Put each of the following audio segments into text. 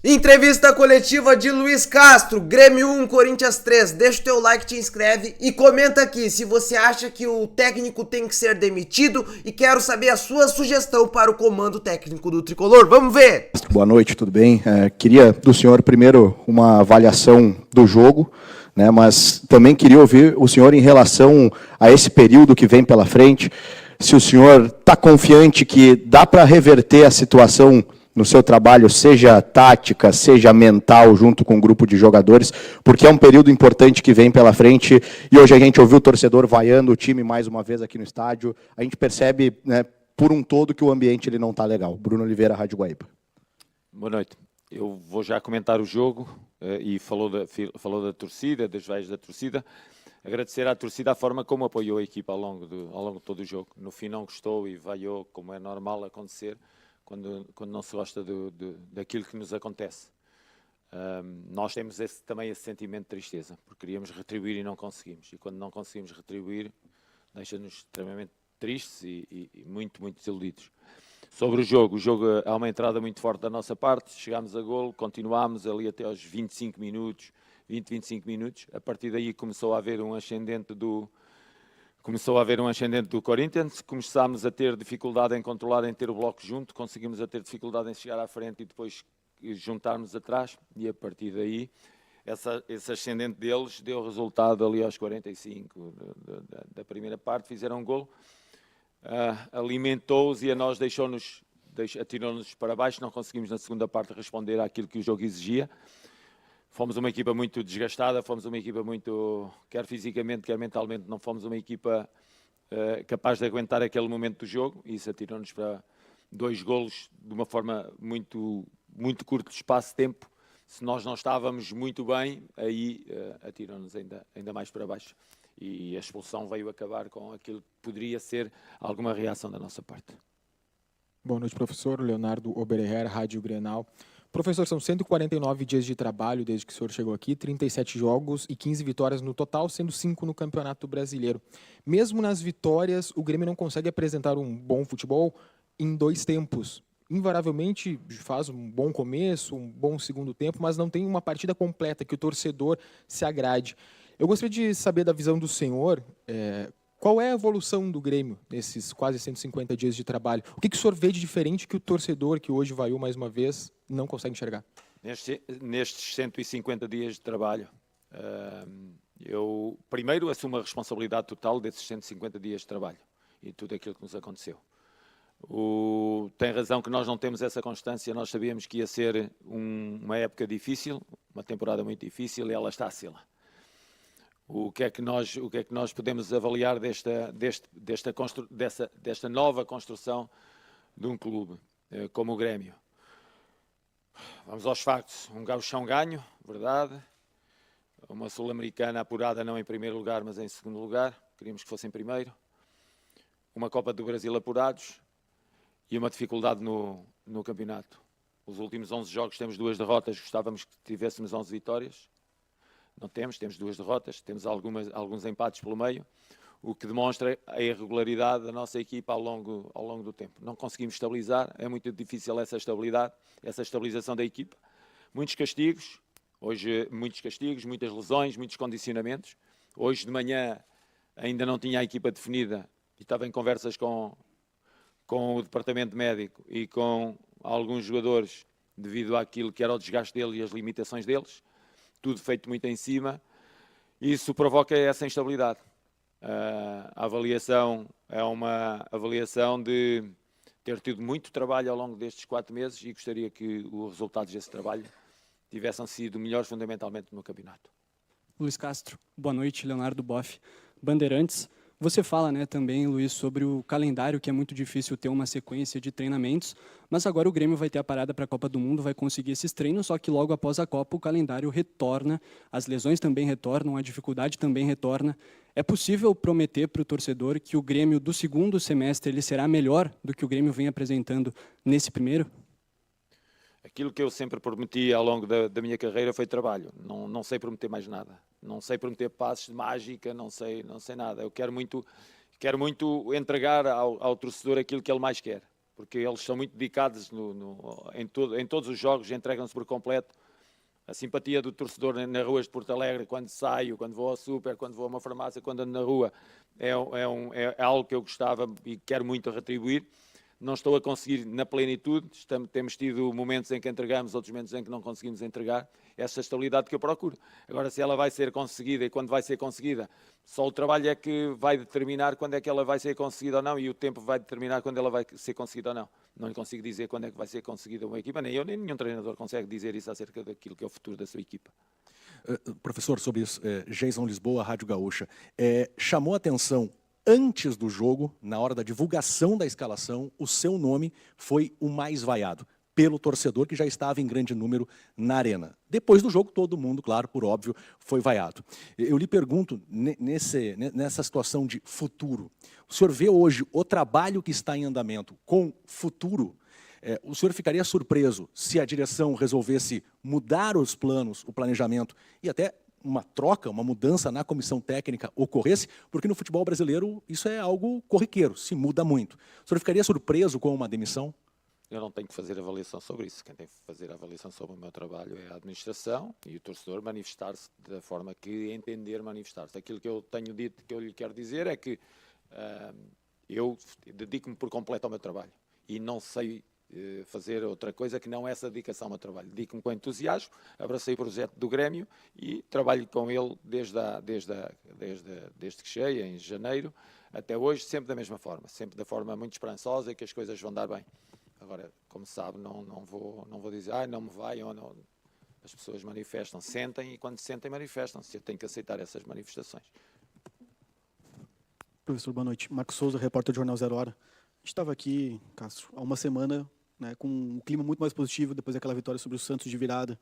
Entrevista coletiva de Luiz Castro, Grêmio 1, Corinthians 3. Deixa o teu like, te inscreve e comenta aqui se você acha que o técnico tem que ser demitido e quero saber a sua sugestão para o comando técnico do Tricolor. Vamos ver! Boa noite, tudo bem? Queria do senhor primeiro uma avaliação do jogo, né, mas também queria ouvir o senhor em relação a esse período que vem pela frente, se o senhor está confiante que dá para reverter a situação no seu trabalho, seja tática, seja mental, junto com um grupo de jogadores, porque é um período importante que vem pela frente, e hoje a gente ouviu o torcedor vaiando o time mais uma vez aqui no estádio, a gente percebe, né, por um todo que o ambiente ele não está legal. Bruno Oliveira, Rádio Guaíba. Boa noite. Eu vou já comentar o jogo e falou da torcida, das vaias da torcida. Agradecer à torcida a forma como apoiou a equipa ao longo de todo o jogo. No fim não gostou e vaiou, como é normal acontecer, quando não se gosta daquilo que nos acontece. Nós temos também esse sentimento de tristeza, porque queríamos retribuir e não conseguimos. E quando não conseguimos retribuir, deixa-nos extremamente tristes e muito, muito desiludidos. Sobre o jogo há uma entrada muito forte da nossa parte, chegámos a golo, continuámos ali até aos 25 minutos, a partir daí começou a haver um ascendente do Corinthians, começámos a ter dificuldade em controlar, em ter o bloco junto, conseguimos a ter dificuldade em chegar à frente e depois juntarmos atrás, e a partir daí esse ascendente deles deu resultado ali aos 45 da primeira parte, fizeram um golo. Alimentou-os e a nós atirou-nos para baixo, não conseguimos na segunda parte responder àquilo que o jogo exigia. Fomos uma equipa muito desgastada, fomos uma equipa muito, quer fisicamente, quer mentalmente, não fomos uma equipa capaz de aguentar aquele momento do jogo, e isso atirou-nos para 2 golos de uma forma muito, muito curto de espaço de tempo. Se nós não estávamos muito bem, aí atirou-nos ainda mais para baixo. E a expulsão veio acabar com aquilo que poderia ser alguma reação da nossa parte. Boa noite, professor. Leonardo Oberher, Rádio Grenal. Professor, são 149 dias de trabalho desde que o senhor chegou aqui, 37 jogos e 15 vitórias no total, sendo 5 no Campeonato Brasileiro. Mesmo nas vitórias, o Grêmio não consegue apresentar um bom futebol em 2 tempos. Invariavelmente faz um bom começo, um bom segundo tempo, mas não tem uma partida completa que o torcedor se agrade. Eu gostaria de saber da visão do senhor, qual é a evolução do Grêmio nesses quase 150 dias de trabalho? O que o senhor vê de diferente que o torcedor, que hoje vaiou mais uma vez, não consegue enxergar? Nestes 150 dias de trabalho, eu primeiro assumo a responsabilidade total desses 150 dias de trabalho e tudo aquilo que nos aconteceu. Tem razão que nós não temos essa constância, nós sabíamos que ia ser uma época difícil, uma temporada muito difícil, e ela está a ser lá. O que é que nós podemos avaliar desta nova construção de um clube como o Grêmio? Vamos aos factos. Um gauchão ganho, verdade. Uma sul-americana apurada não em primeiro lugar, mas em segundo lugar. Queríamos que fosse em primeiro. Uma Copa do Brasil apurados e uma dificuldade no campeonato. Os últimos 11 jogos temos 2 derrotas, gostávamos que tivéssemos 11 vitórias. Não temos 2 derrotas, temos alguns empates pelo meio, o que demonstra a irregularidade da nossa equipa ao longo do tempo. Não conseguimos estabilizar, é muito difícil essa estabilização da equipa. Muitos castigos, muitas lesões, muitos condicionamentos. Hoje de manhã ainda não tinha a equipa definida e estava em conversas com o departamento médico e com alguns jogadores devido àquilo que era o desgaste deles e as limitações deles. Tudo feito muito em cima, isso provoca essa instabilidade. A avaliação é uma avaliação de ter tido muito trabalho ao longo destes 4 meses e gostaria que os resultados desse trabalho tivessem sido melhores fundamentalmente no campeonato. Luiz Castro, boa noite, Leonardo Boff, Bandeirantes. Você fala, né, também, Luiz, sobre o calendário, que é muito difícil ter uma sequência de treinamentos, mas agora o Grêmio vai ter a parada para a Copa do Mundo, vai conseguir esses treinos, só que logo após a Copa o calendário retorna, as lesões também retornam, a dificuldade também retorna. É possível prometer para o torcedor que o Grêmio do segundo semestre ele será melhor do que o Grêmio vem apresentando nesse primeiro? Aquilo que eu sempre prometi ao longo da minha carreira foi trabalho. Não sei prometer mais nada. Não sei prometer passos de mágica, não sei nada. Eu quero muito entregar ao torcedor aquilo que ele mais quer. porque eles são muito dedicados em todos os jogos, entregam-se por completo. A simpatia do torcedor nas ruas de Porto Alegre, quando saio, quando vou ao super, quando vou a uma farmácia, quando ando na rua, é algo que eu gostava e quero muito retribuir. Não estou a conseguir na plenitude, temos tido momentos em que entregamos, outros momentos em que não conseguimos entregar, essa estabilidade que eu procuro. Agora, se ela vai ser conseguida e quando vai ser conseguida, só o trabalho é que vai determinar quando é que ela vai ser conseguida ou não, e o tempo vai determinar quando ela vai ser conseguida ou não. Não lhe consigo dizer quando é que vai ser conseguida uma equipa, nem eu, nem nenhum treinador consegue dizer isso acerca daquilo que é o futuro da sua equipa. Professor, sobre isso, Jason Lisboa, Rádio Gaúcha, chamou a atenção antes do jogo, na hora da divulgação da escalação, o seu nome foi o mais vaiado pelo torcedor que já estava em grande número na arena. Depois do jogo, todo mundo, claro, por óbvio, foi vaiado. Eu lhe pergunto, nessa situação de futuro, o senhor vê hoje o trabalho que está em andamento com futuro? O senhor ficaria surpreso se a direção resolvesse mudar os planos, o planejamento e até uma troca, uma mudança na comissão técnica ocorresse? Porque no futebol brasileiro isso é algo corriqueiro, se muda muito. O senhor ficaria surpreso com uma demissão? Eu não tenho que fazer avaliação sobre isso. Quem tem que fazer a avaliação sobre o meu trabalho é a administração e o torcedor manifestar-se da forma que entender manifestar-se. Aquilo que eu tenho dito, que eu lhe quero dizer é que eu dedico-me por completo ao meu trabalho e não sei fazer outra coisa que não essa dedicação ao meu trabalho. Dedico-me com entusiasmo, abracei o projeto do Grêmio e trabalho com ele desde que cheguei, em janeiro, até hoje, sempre da mesma forma, sempre da forma muito esperançosa e que as coisas vão dar bem. Agora, como sabe, não vou dizer, não me vai ou não. As pessoas manifestam, sentem e quando sentem manifestam-se. Eu tenho que aceitar essas manifestações. Professor, boa noite. Marcos Souza, repórter do Jornal Zero Hora. A gente estava aqui, Castro, há uma semana, né, com um clima muito mais positivo depois daquela vitória sobre o Santos de virada.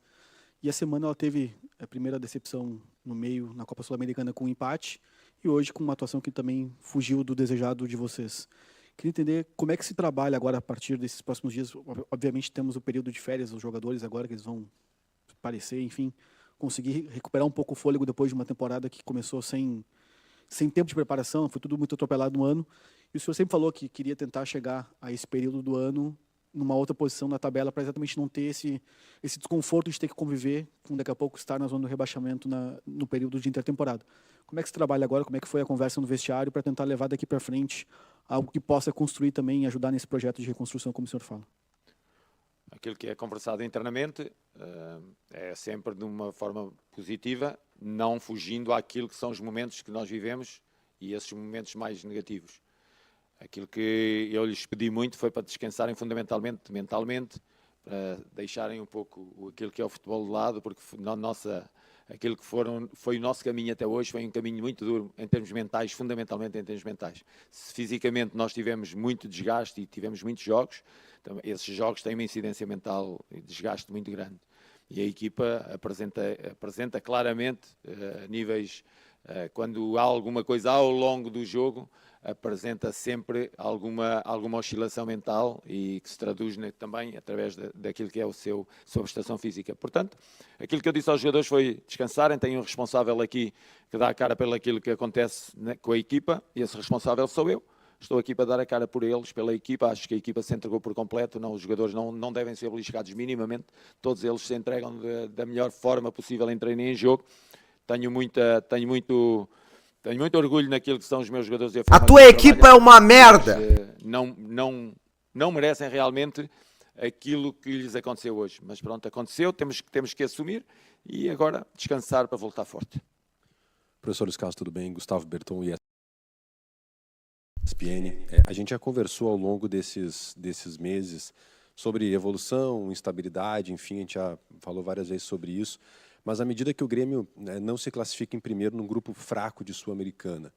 E a semana ela teve a primeira decepção no meio, na Copa Sul-Americana, com um empate, e hoje com uma atuação que também fugiu do desejado de vocês. Queria entender como é que se trabalha agora a partir desses próximos dias. Obviamente temos o período de férias dos jogadores agora, que eles vão aparecer, enfim, conseguir recuperar um pouco o fôlego depois de uma temporada que começou sem tempo de preparação, foi tudo muito atropelado no ano. E o senhor sempre falou que queria tentar chegar a esse período do ano numa outra posição na tabela para exatamente não ter esse desconforto de ter que conviver com daqui a pouco estar na zona do rebaixamento no período de intertemporada. Como é que se trabalha agora? Como é que foi a conversa no vestiário para tentar levar daqui para frente algo que possa construir também e ajudar nesse projeto de reconstrução, como o senhor fala? Aquilo que é conversado internamente é sempre de uma forma positiva, não fugindo àquilo que são os momentos que nós vivemos e esses momentos mais negativos. Aquilo que eu lhes pedi muito foi para descansarem fundamentalmente, mentalmente, para deixarem um pouco aquilo que é o futebol de lado, porque aquilo que foi o nosso caminho até hoje foi um caminho muito duro em termos mentais, fundamentalmente em termos mentais. Se fisicamente nós tivemos muito desgaste e tivemos muitos jogos, então esses jogos têm uma incidência mental e desgaste muito grande. E a equipa apresenta claramente níveis, quando há alguma coisa ao longo do jogo, apresenta sempre alguma oscilação mental e que se traduz também através daquilo que é sua prestação física. Portanto, aquilo que eu disse aos jogadores foi descansarem, tem um responsável aqui que dá a cara pelo aquilo que acontece com a equipa, e esse responsável sou eu. Estou aqui para dar a cara por eles, pela equipa. Acho que a equipa se entregou por completo. Os jogadores não devem ser beliscados minimamente. Todos eles se entregam da melhor forma possível em treino e em jogo. Tenho muito orgulho naquilo que são os meus jogadores. A tua equipa é uma merda! Não merecem realmente aquilo que lhes aconteceu hoje. Mas pronto, aconteceu, temos que assumir e agora descansar para voltar forte. Professor Luiz Carlos, tudo bem? Gustavo Berton, ESPN. A gente já conversou ao longo desses meses sobre evolução, instabilidade, enfim, a gente já falou várias vezes sobre isso. Mas à medida que o Grêmio não se classifica em primeiro num grupo fraco de Sul-Americana,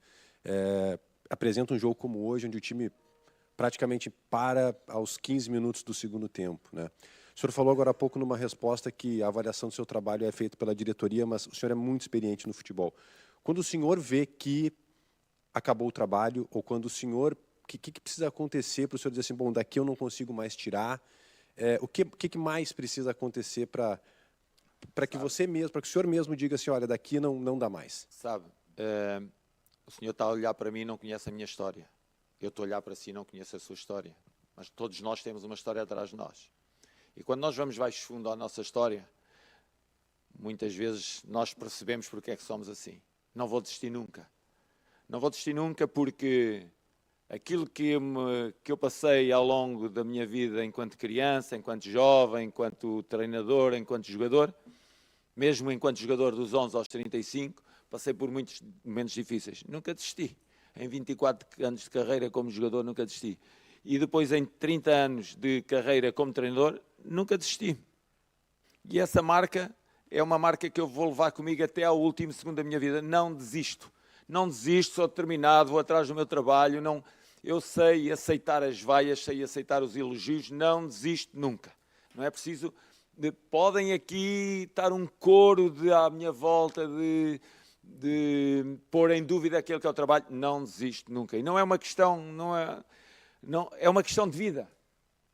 apresenta um jogo como hoje, onde o time praticamente para aos 15 minutos do segundo tempo, né? O senhor falou agora há pouco numa resposta que a avaliação do seu trabalho é feita pela diretoria, mas o senhor é muito experiente no futebol. Quando o senhor vê que acabou o trabalho, ou quando o senhor... O que precisa acontecer para o senhor dizer assim, bom, daqui eu não consigo mais tirar? O que mais precisa acontecer para que você mesmo, para que o senhor mesmo diga assim, olha, daqui não dá mais? Sabe, o senhor está a olhar para mim e não conhece a minha história. Eu estou a olhar para si e não conheço a sua história. mas todos nós temos uma história atrás de nós. E quando nós vamos baixo fundo à nossa história, muitas vezes nós percebemos porque é que somos assim. Não vou desistir nunca. Não vou desistir nunca porque aquilo que eu passei ao longo da minha vida enquanto criança, enquanto jovem, enquanto treinador, enquanto jogador, mesmo enquanto jogador dos 11 aos 35, passei por muitos momentos difíceis. Nunca desisti. Em 24 anos de carreira como jogador, nunca desisti. E depois, em 30 anos de carreira como treinador, nunca desisti. E essa marca é uma marca que eu vou levar comigo até ao último segundo da minha vida. Não desisto. Não desisto, sou determinado, vou atrás do meu trabalho. Não, eu sei aceitar as vaias, sei aceitar os elogios. Não desisto nunca. Não é preciso... podem aqui estar um coro à minha volta de pôr em dúvida aquilo que é o trabalho. Não desisto nunca. E não é uma questão... é uma questão de vida.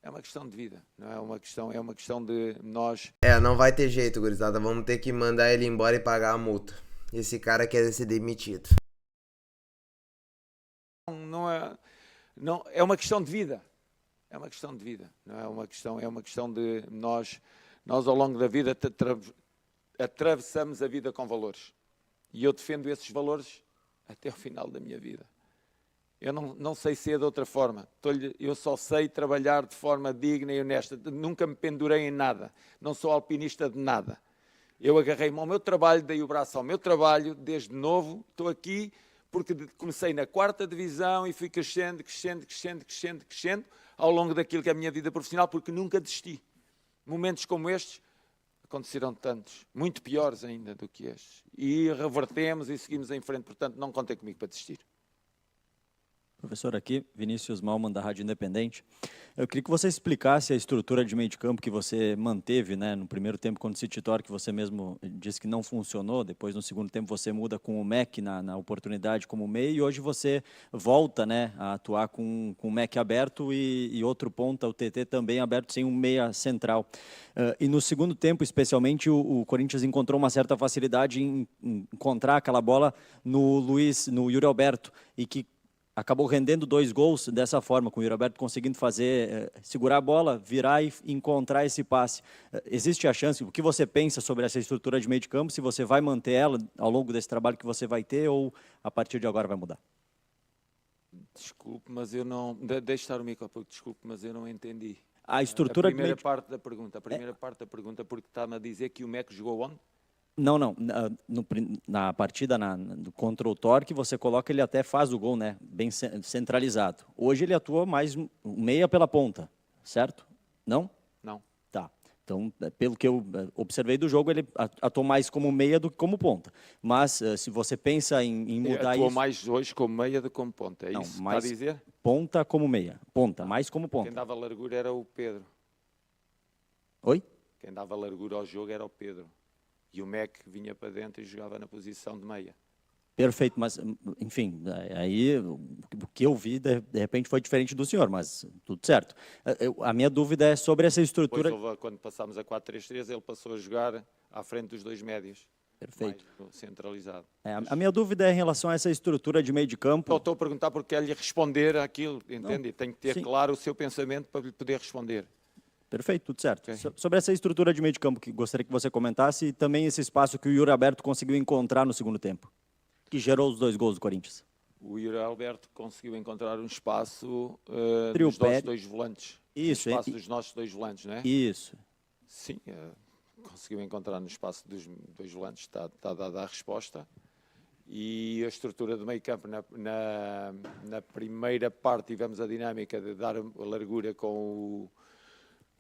É uma questão de vida, não é uma questão de nós... Não vai ter jeito, gurizada, vamos ter que mandar ele embora e pagar a multa. Esse cara quer ser demitido. É uma questão de vida. É uma questão de vida, não é uma questão de nós ao longo da vida atravessamos a vida com valores. E eu defendo esses valores até o final da minha vida. Eu não sei ser de outra forma. Eu só sei trabalhar de forma digna e honesta. Nunca me pendurei em nada. Não sou alpinista de nada. Eu agarrei-me ao meu trabalho, dei o braço ao meu trabalho, desde novo. Estou aqui porque comecei na 4ª divisão e fui crescendo ao longo daquilo que é a minha vida profissional, porque nunca desisti. Momentos como estes aconteceram tantos, muito piores ainda do que estes. E revertemos e seguimos em frente. Portanto, não contem comigo para desistir. Professor, aqui, Vinícius Malman, da Rádio Independente. Eu queria que você explicasse a estrutura de meio de campo que você manteve, né, no primeiro tempo contra o City Torque, que você mesmo disse que não funcionou, depois no segundo tempo você muda com o Mac na oportunidade como meio, e hoje você volta, né, a atuar com o Mac aberto e outro ponta, o TT também aberto, sem um meia central. E no segundo tempo, especialmente, o Corinthians encontrou uma certa facilidade em encontrar aquela bola no Yuri Alberto, e que acabou rendendo 2 gols dessa forma, com o Yuri Alberto conseguindo segurar a bola, virar e encontrar esse passe. Existe a chance, o que você pensa sobre essa estrutura de meio de campo, se você vai manter ela ao longo desse trabalho que você vai ter, ou a partir de agora vai mudar? Desculpe, mas eu não... Deixe estar o microfone, desculpe, mas eu não entendi. A estrutura a primeira parte da pergunta, porque está-me a dizer que o MEC jogou onde? Não. Na partida contra o Torque, você coloca, ele até faz o gol, né? Bem centralizado. Hoje ele atua mais meia pela ponta, certo? Não? Não. Tá. Então, pelo que eu observei do jogo, ele atuou mais como meia do que como ponta. Mas, se você pensa em mudar atuou isso... mais hoje como meia do que como ponta, é não, isso mais que está a dizer? Ponta como meia. Ponta, mais como ponta. Quem dava largura era o Pedro. Oi? Quem dava largura ao jogo era o Pedro. E o Mac vinha para dentro e jogava na posição de meia. Perfeito, mas, enfim, aí o que eu vi, de repente, foi diferente do senhor, mas tudo certo. A minha dúvida é sobre essa estrutura... Depois, quando passámos a 4-3-3, ele passou a jogar à frente dos 2 médios. Perfeito. Mais centralizado. A minha dúvida é em relação a essa estrutura de meio de campo. Estou a perguntar porque quero lhe responder àquilo, entende? Tenho que ter sim, claro o seu pensamento para lhe poder responder. Perfeito, tudo certo. Okay. Sobre essa estrutura de meio de campo, que gostaria que você comentasse, e também esse espaço que o Yuri Alberto conseguiu encontrar no segundo tempo, que gerou os 2 gols do Corinthians. O Yuri Alberto conseguiu encontrar um espaço dos nossos 2 volantes. Isso. No espaço dos nossos 2 volantes, não é? Isso. Sim, conseguiu encontrar no espaço dos 2 volantes, está dada a resposta. E a estrutura do meio campo, na primeira parte tivemos a dinâmica de dar a largura com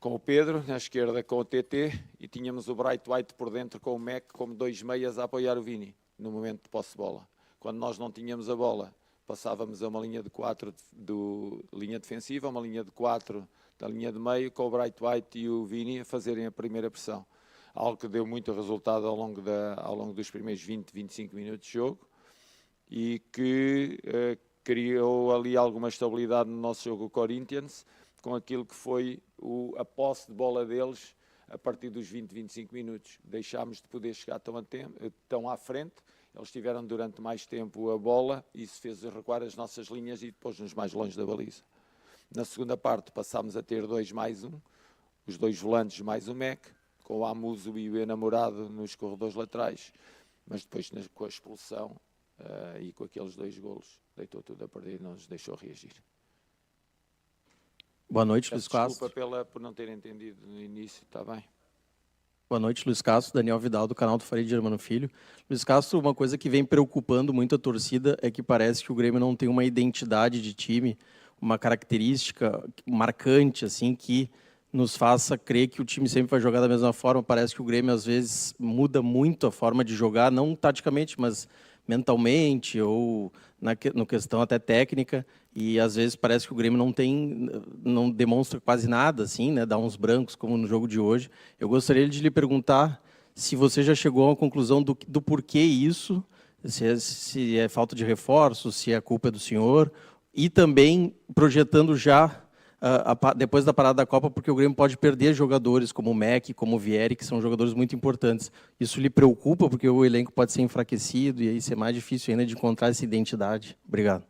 o Pedro, na esquerda com o TT, e tínhamos o Bright White por dentro com o Mac, como 2 meias a apoiar o Vini, no momento de posse de bola. Quando nós não tínhamos a bola, passávamos a uma linha de 4 linha defensiva, uma linha de 4 da linha de meio, com o Bright White e o Vini a fazerem a primeira pressão. Algo que deu muito resultado ao longo dos primeiros 20, 25 minutos de jogo, e que criou ali alguma estabilidade no nosso jogo, o Corinthians, com aquilo que foi a posse de bola deles a partir dos 20, 25 minutos. Deixámos de poder chegar tão à frente, eles tiveram durante mais tempo a bola e isso fez recuar as nossas linhas e depois-nos mais longe da baliza. Na segunda parte passámos a ter 2 mais 1, os 2 volantes mais o Mec, com o Amuso e o Enamorado nos corredores laterais, mas depois com a expulsão e com aqueles 2 golos, deitou tudo a perder e não nos deixou reagir. Boa noite, Luiz Castro. Desculpa por não ter entendido no início, está bem? Boa noite, Luiz Castro, Daniel Vidal, do canal do Farid Germano Filho. Luiz Castro, uma coisa que vem preocupando muito a torcida é que parece que o Grêmio não tem uma identidade de time, uma característica marcante, assim, que nos faça crer que o time sempre vai jogar da mesma forma. Parece que o Grêmio, às vezes, muda muito a forma de jogar, não taticamente, mas mentalmente ou na questão até técnica, e às vezes parece que o Grêmio não demonstra quase nada, assim, né, dá uns brancos, como no jogo de hoje. Eu gostaria de lhe perguntar se você já chegou à conclusão do porquê isso, se é falta de reforço, se a culpa é do senhor, e também projetando já depois da parada da Copa, porque o Grêmio pode perder jogadores como o Mec, como o Vieri, que são jogadores muito importantes. Isso lhe preocupa, porque o elenco pode ser enfraquecido e aí ser mais difícil ainda de encontrar essa identidade? Obrigado.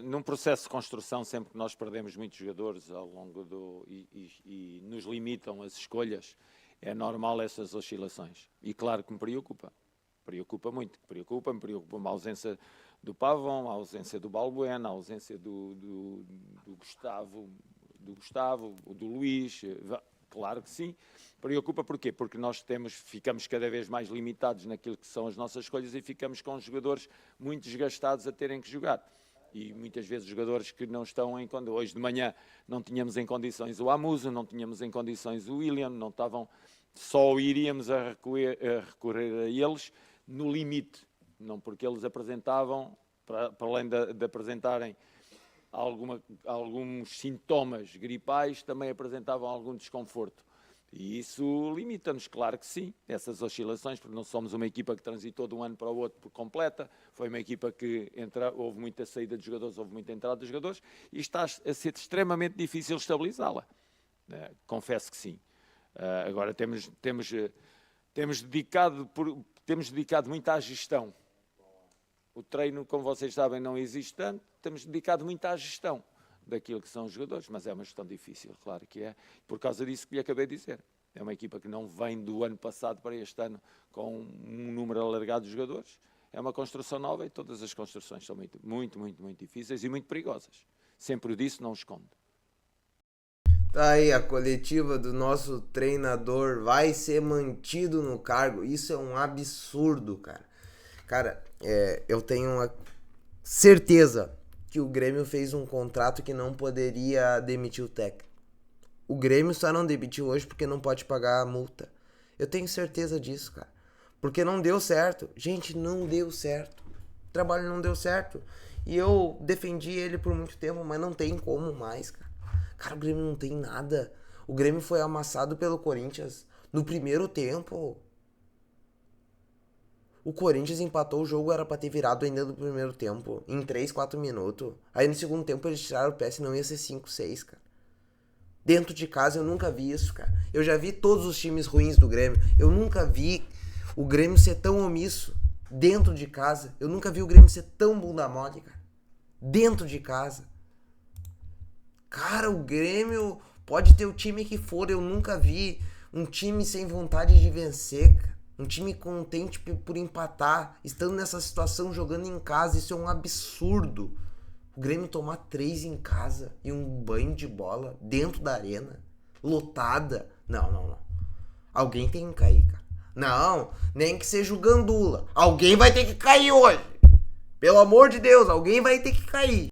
Num processo de construção, sempre que nós perdemos muitos jogadores ao longo e nos limitam as escolhas, é normal essas oscilações. E claro que me preocupa muito. Preocupa-me a ausência do Pavão, a ausência do Balbuena, a ausência do Gustavo, do Luís, claro que sim. Preocupa porquê? Porque nós ficamos cada vez mais limitados naquilo que são as nossas escolhas e ficamos com jogadores muito desgastados a terem que jogar. E muitas vezes jogadores que não estão em condições. Hoje de manhã não tínhamos em condições o Amuso, não tínhamos em condições o William, não estavam, só iríamos a recorrer a eles no limite. Não porque eles apresentavam, para além de apresentarem alguns sintomas gripais, também apresentavam algum desconforto. E isso limita-nos, claro que sim, essas oscilações, porque não somos uma equipa que transitou de um ano para o outro por completa, foi uma equipa que houve muita saída de jogadores, houve muita entrada de jogadores, e está a ser extremamente difícil estabilizá-la. Confesso que sim. Agora temos dedicado muito à gestão. O treino, como vocês sabem, não existe tanto. Temos dedicado muito à gestão daquilo que são os jogadores, mas é uma gestão difícil, claro que é. Por causa disso que lhe acabei de dizer. É uma equipa que não vem do ano passado para este ano com um número alargado de jogadores. É uma construção nova e todas as construções são muito difíceis e muito perigosas. Sempre o disse, não escondo. Tá aí, a coletiva do nosso treinador vai ser mantido no cargo. Isso é um absurdo, cara. Cara, eu tenho uma certeza que o Grêmio fez um contrato que não poderia demitir o técnico. O Grêmio só não demitiu hoje porque não pode pagar a multa. Eu tenho certeza disso, cara. Porque não deu certo. Gente, não deu certo. O trabalho não deu certo. E eu defendi ele por muito tempo, mas não tem como mais, cara. Cara, o Grêmio não tem nada. O Grêmio foi amassado pelo Corinthians no primeiro tempo. O Corinthians empatou o jogo, era pra ter virado ainda no primeiro tempo, em 3, 4 minutos. Aí no segundo tempo eles tiraram o pé, senão ia ser 5, 6, cara. Dentro de casa eu nunca vi isso, cara. Eu já vi todos os times ruins do Grêmio. Eu nunca vi o Grêmio ser tão omisso dentro de casa. Eu nunca vi o Grêmio ser tão bunda mole, cara. Dentro de casa. Cara, o Grêmio pode ter o time que for. Eu nunca vi um time sem vontade de vencer, cara. Um time contente por empatar, estando nessa situação, jogando em casa. Isso é um absurdo. O Grêmio tomar 3 em casa e um banho de bola dentro da arena, lotada. Não. Alguém tem que cair, cara. Não, nem que seja o Gandula. Alguém vai ter que cair hoje. Pelo amor de Deus, alguém vai ter que cair.